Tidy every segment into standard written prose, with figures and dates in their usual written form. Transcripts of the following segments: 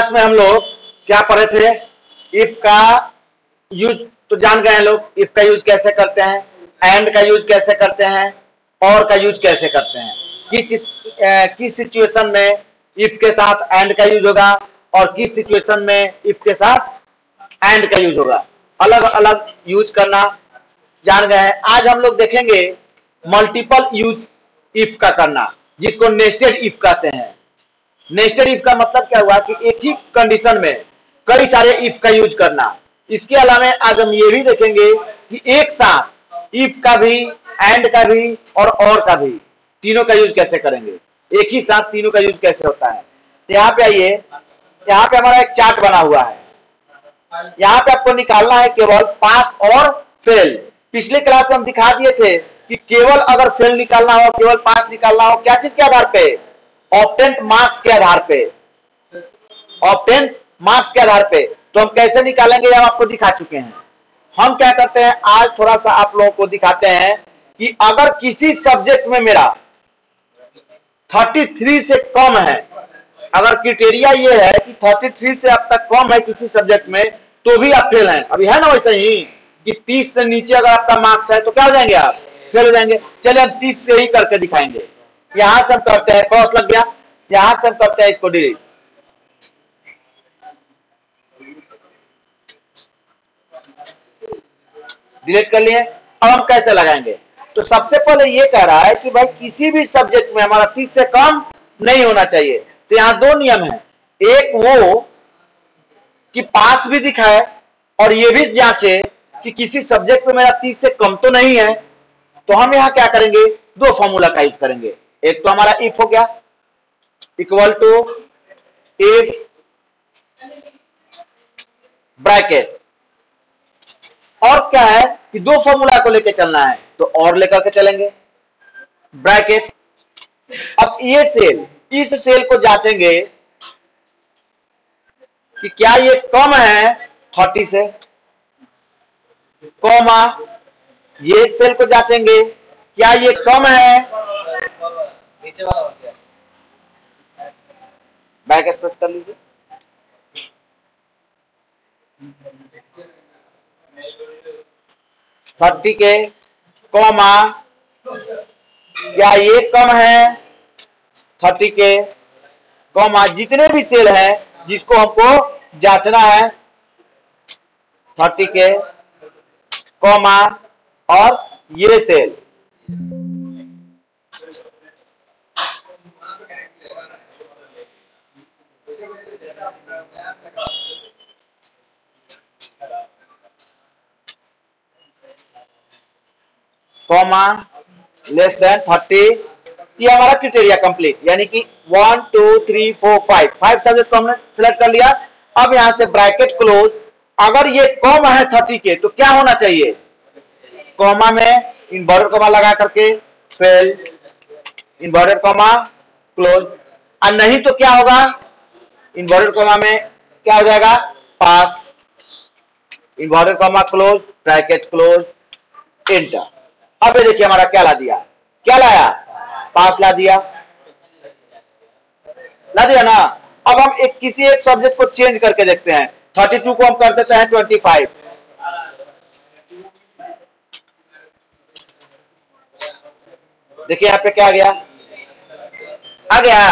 Class में हम लोग क्या पढ़े थे? इफ का यूज तो जान गए हैं लोग, इफ का यूज कैसे करते हैं, एंड का यूज कैसे करते हैं, और का यूज कैसे करते हैं, किस सिचुएशन में इफ के साथ एंड का यूज होगा और किस सिचुएशन में इफ के साथ एंड का यूज होगा, अलग अलग यूज करना जान गए हैं। आज हम लोग देखेंगे मल्टीपल यूज इफ का करना, जिसको नेस्टेड इफ कहते हैं। नेस्टेड इफ का मतलब क्या हुआ कि एक ही कंडीशन में कई सारे इफ का यूज करना। इसके अलावा आज हम ये भी देखेंगे कि एक साथ इफ का भी, एंड का भी और का भी, तीनों का यूज कैसे करेंगे, एक ही साथ तीनों का यूज कैसे होता है। तो यहाँ पे आइए, यहाँ पे हमारा एक चार्ट बना हुआ है। यहाँ पे आपको निकालना है केवल पास और फेल। पिछले क्लास में हम दिखा दिए थे कि केवल अगर फेल निकालना हो, केवल पास निकालना हो, क्या चीज के आधार पे? ऑब्टेन्ड मार्क्स के आधार पे, ऑब्टेन्ड मार्क्स के आधार पे। तो हम कैसे निकालेंगे हम आपको दिखा चुके हैं। हम क्या करते हैं, आज थोड़ा सा आप लोगों को दिखाते हैं कि अगर किसी सब्जेक्ट में मेरा 33 से कम है, अगर क्राइटेरिया ये है कि 33 से अब तक कम है किसी सब्जेक्ट में, तो भी आप फेल हैं। अभी है ना वैसे ही कि 30 से नीचे अगर आपका मार्क्स है तो क्या हो जाएंगे, आप फेल हो जाएंगे। चलिए हम 30 से ही करके दिखाएंगे। यहां से हम करते हैं, क्रॉस लग गया, यहां से हम करते हैं इसको डिलीट। डिलीट कर लिए। अब हम कैसे लगाएंगे? तो सबसे पहले ये कह रहा है कि भाई किसी भी सब्जेक्ट में हमारा 30 से कम नहीं होना चाहिए। तो यहां दो नियम है, एक वो कि पास भी दिखाए और ये भी जांचे कि किसी सब्जेक्ट में मेरा 30 से कम तो नहीं है। तो हम यहां क्या करेंगे, दो फॉर्मूला का यूज करेंगे। एक तो हमारा इफ हो गया, इक्वल टू इफ ब्रैकेट, और क्या है कि दो फॉर्मूला को लेकर चलना है तो और लेकर के चलेंगे ब्रैकेट। अब ये सेल, इस सेल को जांचेंगे कि क्या ये कम है 30 से, कॉमा ये सेल को जांचेंगे क्या ये कम है, नीचे वाला हो गया, बैक स्पेस कर लीजिए, थर्टी के कॉमा क्या ये कम है 30 के, कॉमा जितने भी सेल हैं जिसको हमको जांचना है 30 के, कॉमा और ये सेल। Comma less than 30। ये हमारा क्राइटेरिया कंप्लीट, यानी कि 1 2 3 4 5 सब्जेक्ट को हमने सिलेक्ट कर लिया। अब यहां से ब्रैकेट क्लोज। अगर ये कॉमा है 30 के तो क्या होना चाहिए, कॉमा में इन्वर्टेड कॉमा लगा करके फेल, इन्वर्टेड कॉमा क्लोज। और नहीं तो क्या होगा, इन्वर्टेड कॉमा में क्या हो जाएगा, pass, inverted comma close, bracket close, enter. अब ये देखिए हमारा क्या ला दिया, क्या लाया, पास ला दिया ना। अब हम किसी एक सब्जेक्ट को चेंज करके देखते हैं। 32 को हम कर देते हैं 25। देखिए यहाँ पे क्या आ गया।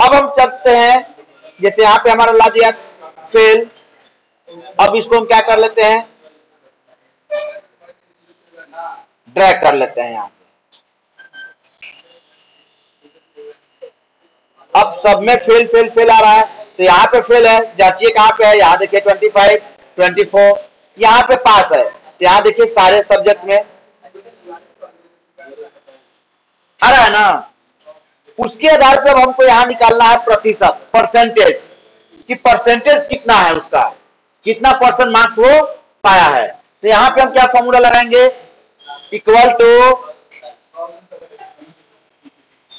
अब हम चलते हैं, जैसे यहाँ पे हमारा ला दिया फेल। अब इसको हम क्या कर लेते हैं, ड्रैग कर लेते हैं यहां से। अब सब में फेल फेल फेल आ रहा है, तो यहाँ पे फेल है, जांचिए कहां पे है, यहाँ देखिए 25 24, यहाँ पे पास है। तो यहाँ देखिए सारे सब्जेक्ट में आ रहा है ना। उसके आधार पर हमको यहां निकालना है प्रतिशत, परसेंटेज, कि परसेंटेज कितना है उसका, कितना परसेंट मार्क्स वो पाया है। तो यहां पे हम क्या फॉर्मूला लगाएंगे, equal to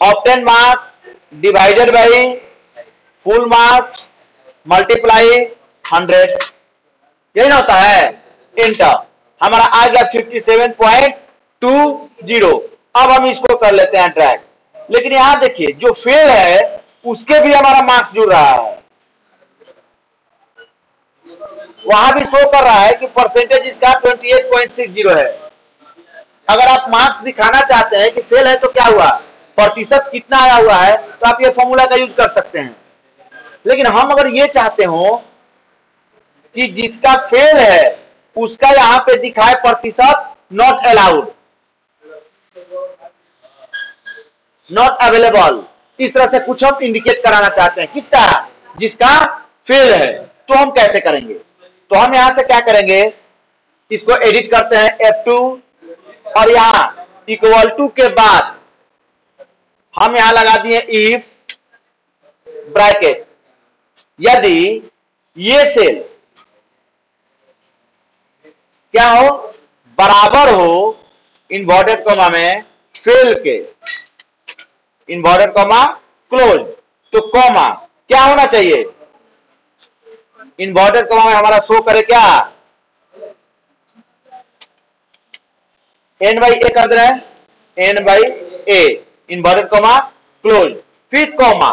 obtain marks divided by full marks multiply 100। यही ना होता है, एंटर। हमारा आ गया 57.20। अब हम इसको कर लेते हैं ड्रैग। लेकिन यहां देखिए जो फेल है उसके भी हमारा मार्क्स जुड़ रहा है। वहां भी शो कर रहा है कि परसेंटेज इसका 28.60 है। अगर आप मार्क्स दिखाना चाहते हैं कि फेल है तो क्या हुआ, प्रतिशत कितना आया हुआ है, तो आप ये फॉर्मूला का यूज कर सकते हैं। लेकिन हम अगर ये चाहते हो कि जिसका फेल है उसका यहां पे दिखाए प्रतिशत, नॉट अलाउड, नॉट अवेलेबल, इस तरह से कुछ हम इंडिकेट कराना चाहते हैं। किसका? जिसका फेल है। तो हम कैसे करेंगे? तो हम यहां से क्या करेंगे, इसको एडिट करते हैं F2 और यहां इक्वल टू के बाद हम यहां लगा दिए इफ ब्रैकेट, यदि ये सेल क्या हो, बराबर हो इन्वर्टेड कॉमा में फेल के, इन्वर्टेड कॉमा क्लोज, तो कॉमा क्या होना चाहिए, इन्वर्टेड कॉमा में हमारा शो करे क्या, n बाई ए कर दे रहे हैं, n by A inverted comma close, फिर कॉमा,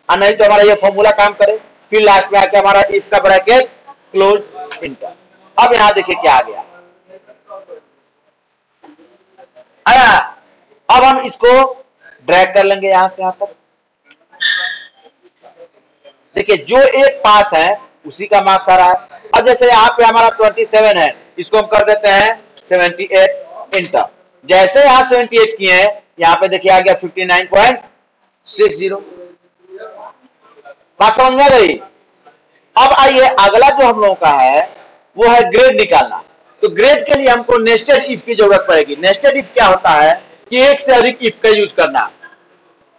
और नहीं तो हमारा ये फॉर्मूला काम करे, फिर लास्ट में आके हमारा इफ का ब्रैकेट क्लोज इंटर। अब यहां देखिए क्या आ गया, आया। अब हम इसको ड्रैग कर लेंगे यहां से यहां तक। देखिए जो एक पास है उसी का मार्क्स आ रहा है। अब जैसे यहाँ पे हमारा 27 है, इसको हम कर देते हैं 78 इंटर। जैसे यहाँ 78 किए हैं, यहाँ पे देखिए आ गया 59.60। बात समझ में गई? अब आइए अगला जो हम लोगों का है वो है ग्रेड निकालना। तो ग्रेड के लिए हमको नेस्टेड इफ की जरूरत पड़ेगी। नेस्टेड इफ क्या होता है कि एक से अधिक इफ का यूज करना,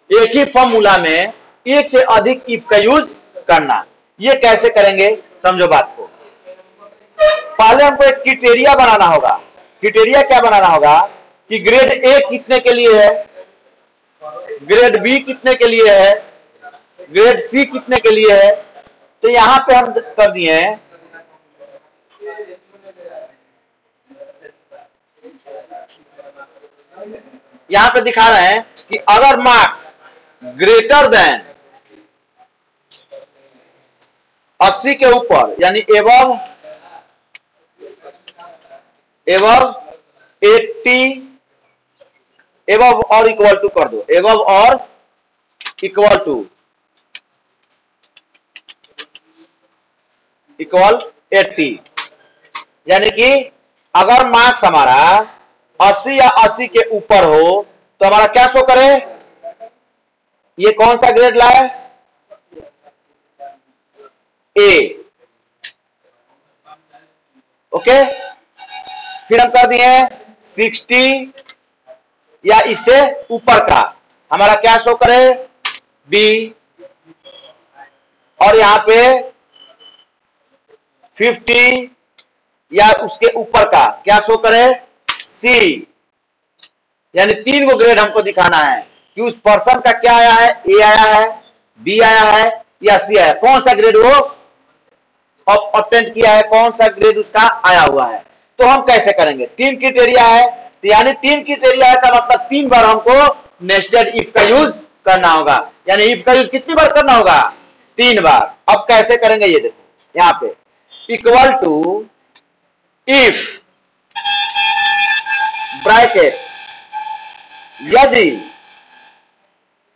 एक ही फॉर्मूला में एक से अधिक इफ का यूज करना। ये कैसे करेंगे, समझो बात को। पहले हमको एक क्राइटेरिया बनाना होगा। क्राइटेरिया क्या बनाना होगा कि ग्रेड ए कितने के लिए है, ग्रेड बी कितने के लिए है, ग्रेड सी कितने के लिए है। तो यहां पे हम कर दिए हैं यहां पे दिखा रहे हैं कि अगर मार्क्स ग्रेटर देन 80 के ऊपर, यानी एबव 80, एबव और इक्वल टू कर दो, एबव और इक्वल टू इक्वल 80, यानी कि अगर मार्क्स हमारा 80 या 80 के ऊपर हो तो हमारा क्या शो करे, ये कौन सा ग्रेड लाए, ए। ओके, फिर हम कर दिए 60 या इससे ऊपर का हमारा क्या शो करे, बी, और यहां पे 50 या उसके ऊपर का क्या शो करे, सी। यानी 3 गो ग्रेड हमको दिखाना है कि उस पर्सन का क्या आया है, ए आया है, बी आया है या सी आया है, कौन सा ग्रेड वो ऑब्टेन किया है, कौन सा ग्रेड उसका आया हुआ है। तो हम कैसे करेंगे, 3 क्राइटेरिया है, तो यानी 3 क्राइटेरिया है का मतलब 3 बार हमको नेस्टेड इफ का यूज करना होगा। यानी इफ का यूज कितनी बार करना होगा, 3 बार। अब कैसे करेंगे ये देखो, यहां पे इक्वल टू इफ ब्रैकेट, यदि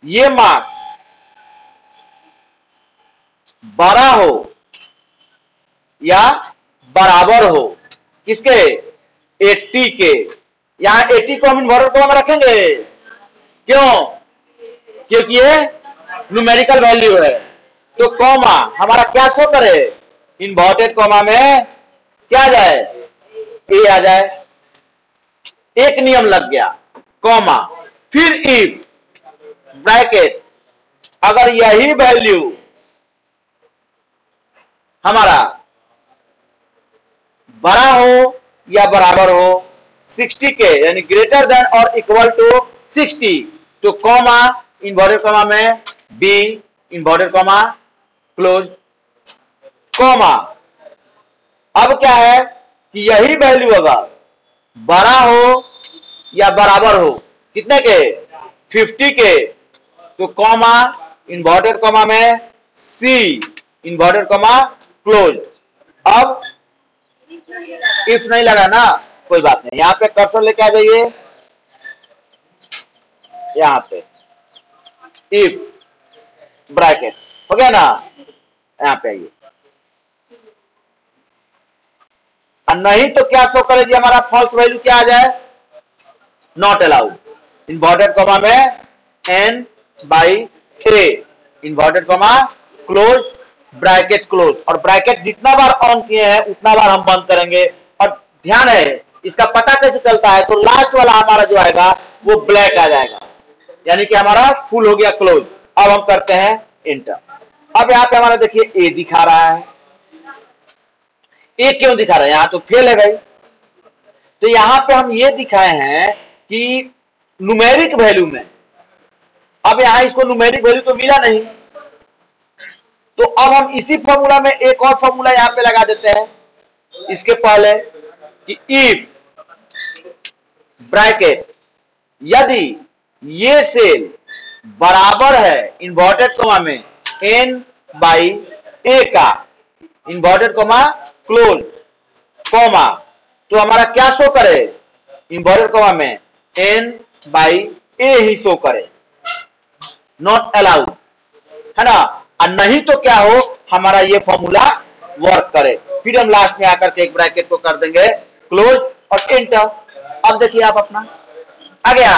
ये मार्क्स बड़ा हो या बराबर हो किसके, 80 के। यहां 80 को हम इन्वर्टेड कॉमा में रखेंगे, क्यों, क्योंकि ये न्यूमेरिकल वैल्यू है। तो कॉमा हमारा क्या शो करे, इन्वर्टेड कॉमा में क्या आ जाए, ए आ जाए। एक नियम लग गया, कॉमा, फिर इफ ब्रैकेट, अगर यही वैल्यू हमारा बड़ा हो या बराबर हो 60 के, यानी ग्रेटर देन और इक्वल टू 60, तो कॉमा, इन्वर्टेड कॉमा में B, inverted comma close comma. अब क्या है कि यही वैल्यू अगर बड़ा हो या बराबर हो कितने के, 50 के, तो कॉमा, इन्वर्टेड कॉमा में सी इन्वर्टेड कॉमा क्लोज। अब इफ नहीं लगा ना, कोई बात नहीं, यहां पे कर्सर लेके आ जाइए, यहां पे इफ ब्रैकेट हो गया ना, यहां पे आइए। नहीं तो क्या शो करेगी हमारा फॉल्स वैल्यू क्या आ जाए, नॉट अलाउड। इन्वर्टेड कॉमा में n by a inverted comma close bracket close, और ब्रैकेट जितना बार ऑन किए हैं उतना बार हम बंद करेंगे। और ध्यान है इसका पता कैसे चलता है, तो लास्ट वाला हमारा जो आएगा वो ब्लैक आ जाएगा, यानी कि हमारा फुल हो गया क्लोज। अब हम करते हैं इंटर। अब यहां पे हमारा देखिए a दिखा रहा है, ए क्यों दिखा रहा है, यहां तो फेल है भाई। तो यहां पे हम ये दिखाए हैं कि न्यूमेरिक वैल्यू में, अब यहां इसको न्यूमेरिक वैल्यू तो मिला नहीं, तो अब हम इसी फॉर्मूला में एक और फॉर्मूला यहां पे लगा देते हैं इसके पहले कि इफ ब्रैकेट यदि ये सेल बराबर है इन्वर्टेड कॉमा में n बाई a का इन्वर्टेड कॉमा क्लोज कॉमा, तो हमारा क्या शो करे, इन्वर्टेड कॉमा में n by a he show करे, नॉट अलाउड, है ना। और नहीं तो क्या हो, हमारा ये फॉर्मूला वर्क करे। फिर हम लास्ट में आकर के एक ब्रैकेट को कर देंगे क्लोज और एंटर। अब देखिए आप अपना आ गया।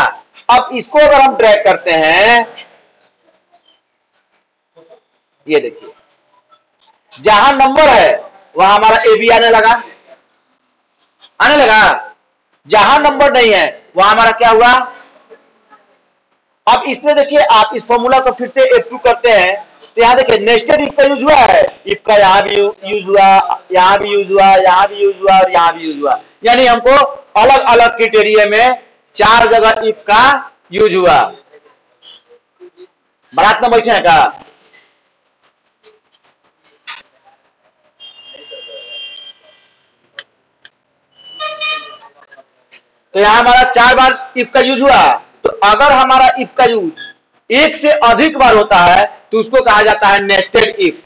अब इसको अगर हम ड्रैग करते हैं, ये देखिए जहां नंबर है वहां हमारा ए बी आने लगा, जहां नंबर नहीं है वहां हमारा क्या हुआ। अब इसमें देखिए आप इस फॉर्मूला को फिर से F2 करते हैं, तो यहां देखिए नेस्टेड इफ का यूज हुआ है, इफ का यहां भी यूज हुआ, यहां भी यूज हुआ, यहां भी यूज हुआ और यहां भी यूज हुआ, यानी हमको अलग अलग क्राइटेरिया में 4 जगह इफ का यूज हुआ। बारात में बैठे हैं का, तो यहां हमारा 4 बार इफ का यूज हुआ। तो अगर हमारा इफ का यूज एक से अधिक बार होता है तो उसको कहा जाता है नेस्टेड इफ।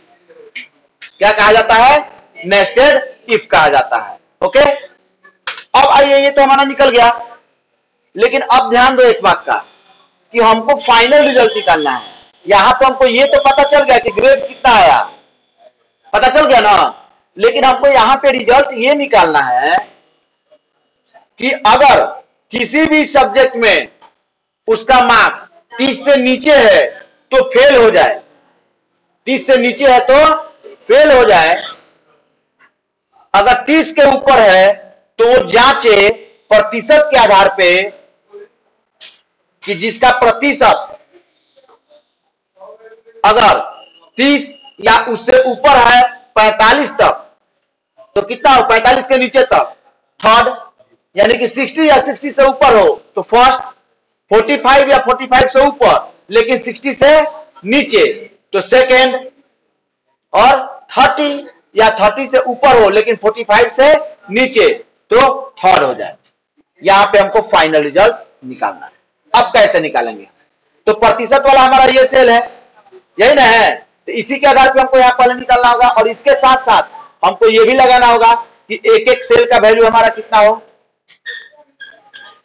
क्या कहा जाता है, नेस्टेड इफ कहा जाता है। ओके, अब आइए ये तो हमारा निकल गया, लेकिन अब ध्यान दो एक बात का कि हमको फाइनल रिजल्ट निकालना है। यहां तो हमको ये तो पता चल गया कि ग्रेड कितना आया, पता चल गया ना, लेकिन हमको यहां पे रिजल्ट ये निकालना है कि अगर किसी भी सब्जेक्ट में उसका मार्क्स 30 से नीचे है तो फेल हो जाए, 30 से नीचे है तो फेल हो जाए, अगर 30 के ऊपर है तो वो जांचे प्रतिशत के आधार पे कि जिसका प्रतिशत अगर 30 या उससे ऊपर है 45 तक, तो कितना हो, 45 के नीचे तक थर्ड, यानी कि 60 या 60 से ऊपर हो तो फर्स्ट, 45 या 45 से ऊपर लेकिन 60 से नीचे तो सेकेंड, और 30 या 30 से ऊपर हो लेकिन 45 से नीचे तो थर्ड हो जाए। यहां पे हमको फाइनल रिजल्ट निकालना है। अब कैसे निकालेंगे, तो प्रतिशत वाला हमारा ये सेल है, यही ना है, तो इसी के आधार पे हमको यहां पहले निकालना होगा, और इसके साथ साथ हमको ये भी लगाना होगा कि एक एक सेल का वैल्यू हमारा कितना हो।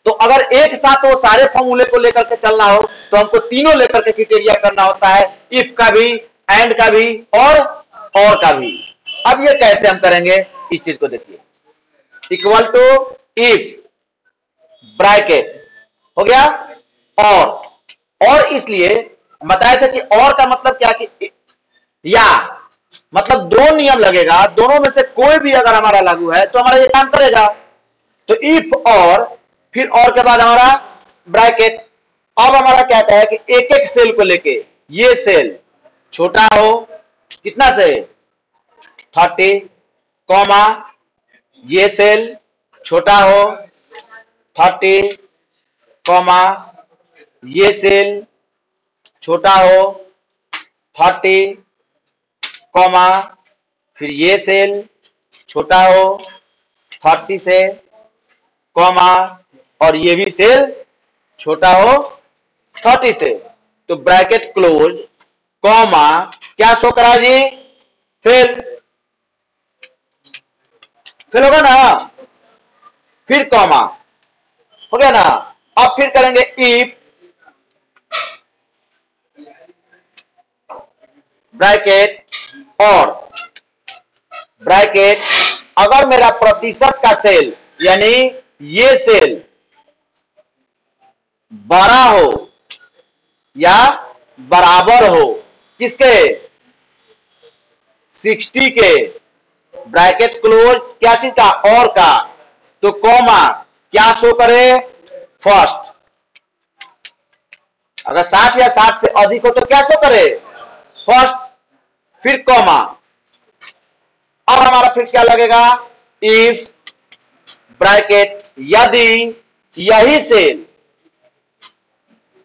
तो अगर एक साथ वो सारे फॉर्मूले को लेकर के चलना हो तो हमको तीनों लेकर के क्राइटेरिया करना होता है, इफ का भी, एंड का भी और का भी। अब ये कैसे हम करेंगे, इस चीज को देखिए, इक्वल टू इफ ब्रैकेट हो गया और इसलिए बताया था कि और का मतलब क्या कि या मतलब दो नियम लगेगा, दोनों में से कोई भी अगर हमारा लागू है तो हमारा ये काम करेगा। तो इफ और फिर और के बाद हमारा ब्रैकेट। अब हमारा कहता है कि एक एक सेल को लेके, ये सेल छोटा हो कितना से 30 कॉमा, ये सेल छोटा हो 30 कॉमा, ये सेल छोटा हो 30 कॉमा, फिर ये सेल छोटा हो 30 से कॉमा, और ये भी सेल छोटा हो 30 से। तो ब्रैकेट क्लोज कॉमा क्या शो करा जी, फेल, फेल होगा ना, फिर कॉमा, हो गया ना। अब फिर करेंगे इफ ब्रैकेट और ब्रैकेट, अगर मेरा प्रतिशत का सेल यानी ये सेल बड़ा हो या बराबर हो किसके, 60 के, ब्रैकेट क्लोज क्या चीज का, और का, तो कॉमा क्या शो करे, फर्स्ट। अगर 60 या 60 से अधिक हो तो क्या शो करे, फर्स्ट, फिर कॉमा। अब हमारा फिर क्या लगेगा, इफ ब्रैकेट यदि यही सेल,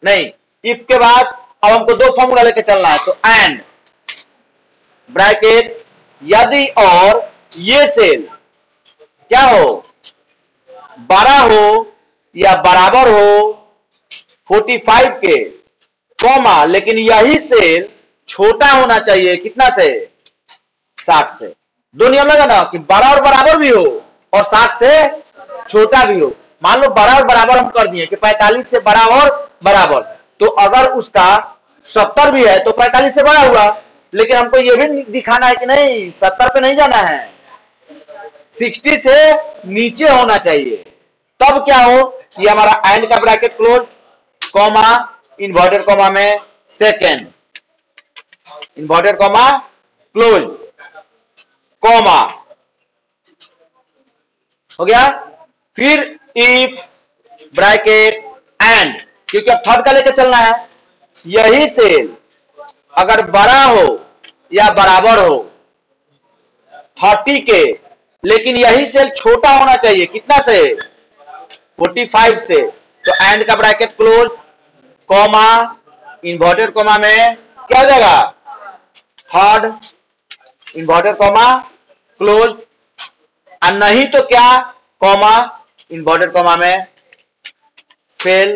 नहीं, इफ के बाद अब हमको दो फॉर्मूला लेके चलना है, तो एंड ब्रैकेट यदि और ये सेल क्या हो, बड़ा हो या बराबर हो 45 के, कॉमा, लेकिन यही सेल छोटा होना चाहिए कितना से, 60 से। दो नियम लगा ना कि बड़ा और बराबर भी हो और 60 से छोटा भी हो। मान लो बड़ा और बराबर हम कर दिए कि 45 से बड़ा और बराबर, तो अगर उसका 70 भी है तो 45 से बड़ा हुआ, लेकिन हमको यह भी दिखाना है कि नहीं 70 पे नहीं जाना है, 60 से नीचे होना चाहिए, तब क्या हो, ये हमारा एंड का bracket close, comma, inverted comma में second, inverted comma close, comma, हो गया। फिर इफ ब्रैकेट एंड, क्योंकि अब थर्ड का लेकर चलना है, यही सेल अगर बड़ा हो या बराबर हो 30 के, लेकिन यही सेल छोटा होना चाहिए कितना से, 45 से, तो एंड का bracket close, comma, inverted comma में क्या हो जाएगा, थर्ड, इन्वर्टेड कॉमा क्लोज, और नहीं तो क्या, कॉमा, इन्वर्टेड कॉमा में फेल,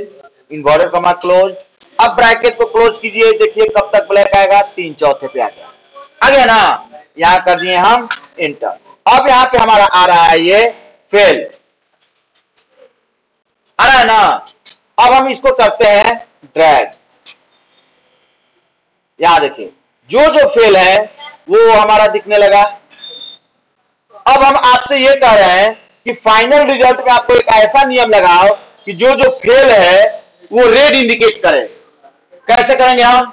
इन्वर्टेड कॉमा क्लोज। अब ब्रैकेट को क्लोज कीजिए, देखिए कब तक ब्लैक आएगा, 3/4 पे आ गया ना, यहां कर दिए हम इंटर। अब यहां पे हमारा आ रहा है ये फेल, आ रहा है ना। अब हम इसको करते हैं ड्रैग, यहां देखिए जो जो फेल है वो हमारा दिखने लगा। अब हम आपसे ये कह रहे हैं कि फाइनल रिजल्ट में आपको एक ऐसा नियम लगाओ कि जो जो फेल है वो रेड इंडिकेट करे। कैसे करेंगे हम,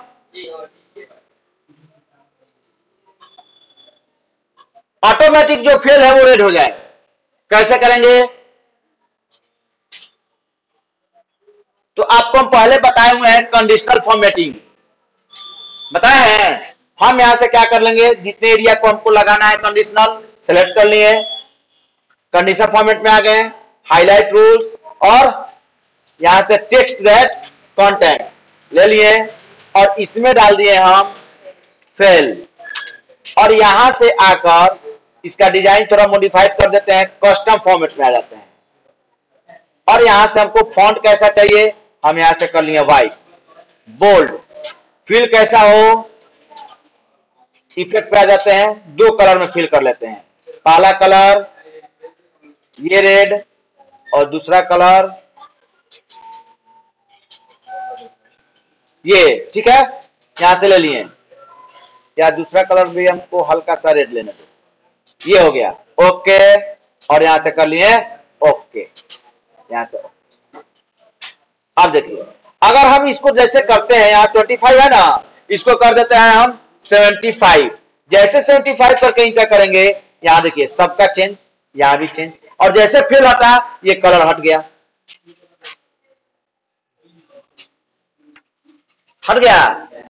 ऑटोमेटिक जो फेल है वो रेड हो जाए। कैसे करेंगे, तो आपको हम पहले बताए हुए हैं कंडीशनल फॉर्मेटिंग, बताए हैं। हम यहां से क्या कर लेंगे, जितने एरिया को हमको लगाना है कंडीशनल सेलेक्ट कर लिए, कंडीशन फॉर्मेट में आ गए, हाईलाइट रूल्स, और यहां से टेक्स्ट दैट कॉन्टेंट ले लिए और इसमें डाल दिए हम फेल, और यहां से आकर इसका डिजाइन थोड़ा मॉडिफाइड कर देते हैं, कस्टम फॉर्मेट में आ जाते हैं। और यहां से हमको फॉन्ट कैसा चाहिए, हम यहां से कर लिए व्हाइट, बोल्ड, फिल कैसा हो, इफेक्ट पे आ जाते हैं, दो कलर में फिल कर लेते हैं, काला कलर ये रेड और दूसरा कलर ये, ठीक है, यहां से ले लिए। या दूसरा कलर भी हमको हल्का सा रेड लेने दो, ये हो गया ओके, और यहां से कर लिए ओके, यहां से। अब देखिए अगर हम इसको जैसे करते हैं, यहाँ 25 है ना, इसको कर देते हैं हम 75, जैसे 75 करके इंटर करेंगे, यहां देखिए सबका चेंज, यहां भी चेंज, और जैसे फिल हटा ये कलर हट गया, हट गया।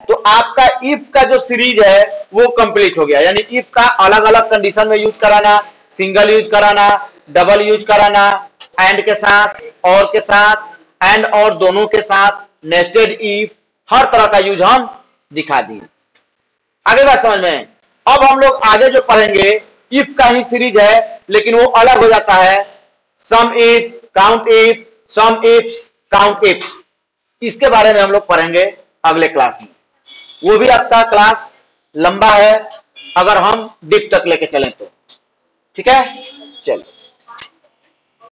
तो आपका इफ का जो सीरीज है वो कंप्लीट हो गया, यानी इफ का अलग अलग कंडीशन में यूज कराना, सिंगल यूज कराना, डबल यूज कराना, एंड के साथ, और के साथ, एंड और दोनों के साथ, नेस्टेड इफ, हर तरह का यूज हम दिखा दिए। आगे बात समझ में। अब हम लोग आगे जो पढ़ेंगे इफ का ही सीरीज है, लेकिन वो अलग हो जाता है, sum if, count if, sum ifs, count ifs, इसके बारे में हम लोग पढ़ेंगे अगले क्लास में। वो भी आपका क्लास लंबा है अगर हम डीप तक लेके चलें तो। ठीक है, चलो।